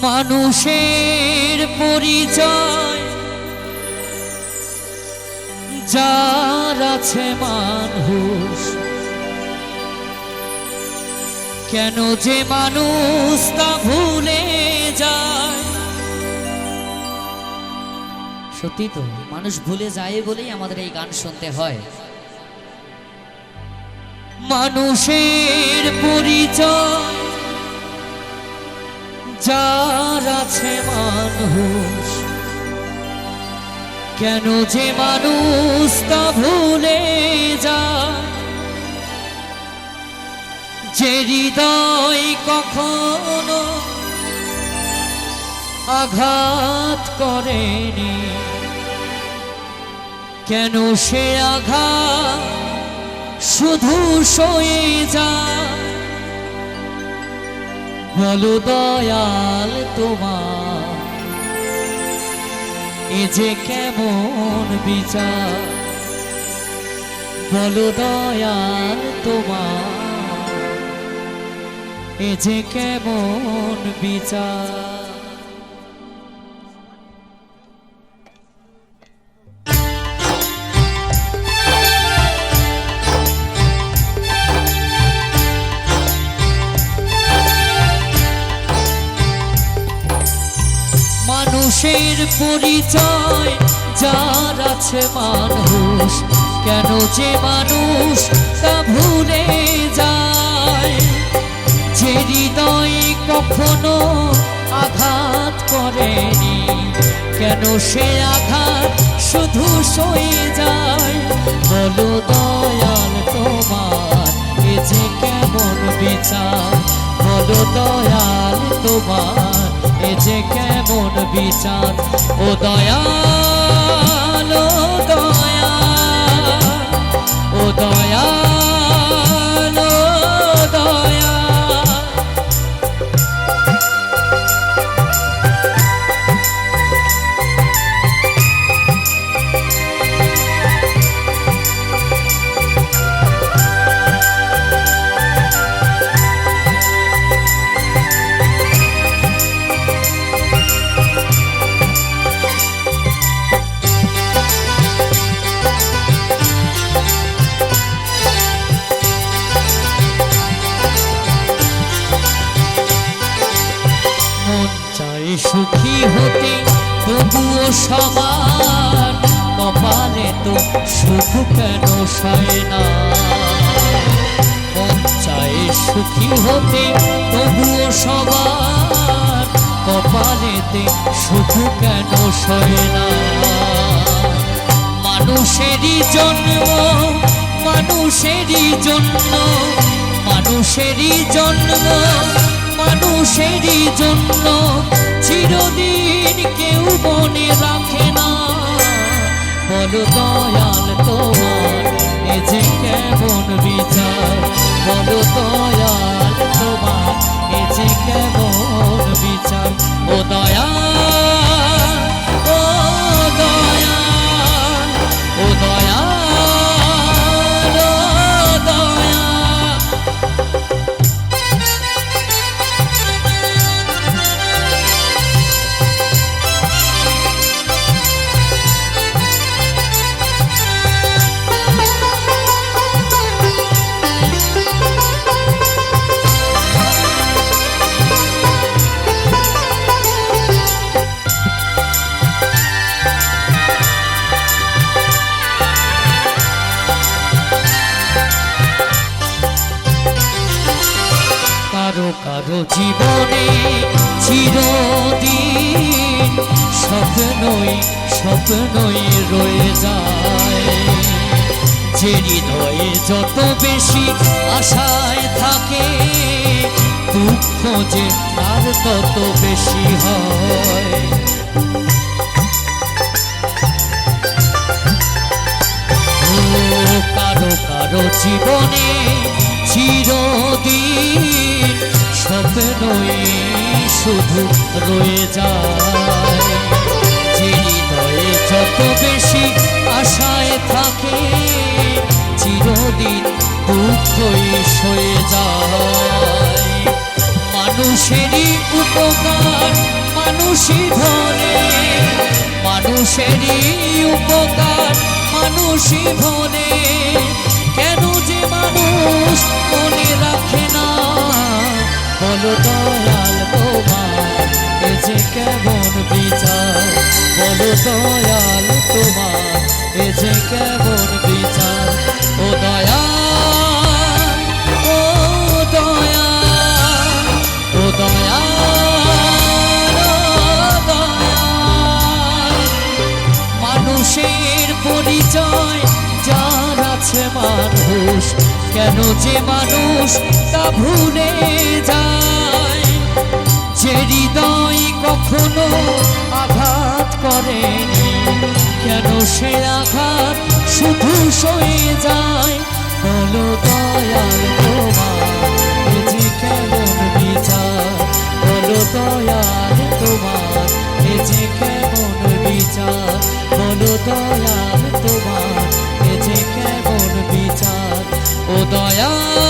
মানুষের পরিচয় যার আছে মানুষ, কেন যে মানুষ তা ভুলে যায়। সত্যি তো, মানুষ ভুলে যায় বলেই আমাদের এই গান শুনতে হয়। মানুষের পরিচয় যার আছে মানুষ, কেন যে মানুষ তা ভুলে যায়। যে হৃদয় কখনো আঘাত করেনি, কেন সে আঘাত শুধু সয়ে যায়। বলো দয়াল তোমার এ যে কেমন বিচার, বলো দয়াল তোমার এ যে কেমন বিচার। মানুষের পরিচয় যার আছে মানুষ, কেন যে মানুষ তা ভুলে যায়। যে হৃদয় কখনো আঘাত করেনি, কেন সে আঘাত শুধু সয়ে যায়। বলো দয়াল তোমার এ যে কেমন বিচার, বলো দয়াল তোমার এ যে কেমন বিচার। ও দয়াল, ও দয়াল, ও দয়াল, ও দয়াল। সুখী হতে তবুও সবার কপালে তো সুখ কেন সয় না। মন চায় সুখী হতে তবুও সবার কপালেতে সুখ কেন সয় না। মানুষেরই জন্ম, মানুষেরই জন্য, মানুষেরই জন্ম, মানুষেরই জন্য চিরদিন কেউ মনে রাখে না। বলো দয়াল তোমার এ যে কেমন বিচার, বলো দয়াল তোমার এ যে কেমন বিচার। ও দয়াল, ও দয়াল, ও দয়াল, ও দয়াল। কারো কারো জীবনে চিরদিন স্বপ্নই স্বপ্নই রয়ে যায়। যে হৃদয়ে যত বেশি আশায় থাকে, দুঃখ যে তার তত বেশি হয়। কারো কারো জীবনে চিরদিন স্বপ্নই শুধু রয়ে যায়। যে হৃদয়ে যত বেশি আশায় থাকে, চিরদিন দুঃখই সয়ে যায়। মানুষেরই উপকার মানুষই ভোলে, মানুষেরই উপকার মানুষই ভোলে। কেন যে মানুষ মনে রাখে না, বলো দয়াল তোমার এ যে কেমন বিচার, বলো দয়াল তোমার এ যে কেমন বিচার। ও দয়াল, ও দয়াল, ও দয়াল, ও দয়াল। মানুষের পরিচয় যার আছে মানুষ, কেন যে মানুষ তা ভুলে যায়। যে হৃদয় কখনো আঘাত করেনি, কেন সে আঘাত শুধু সয়ে যায়। বলো দয়াল তোমার এ যে কেমন বিচার, বলো দয়াল তোমার এ যে কেমন বিচার, বলো দয়াল তোমার এ যে কেমন বিচার। ও দয়াল,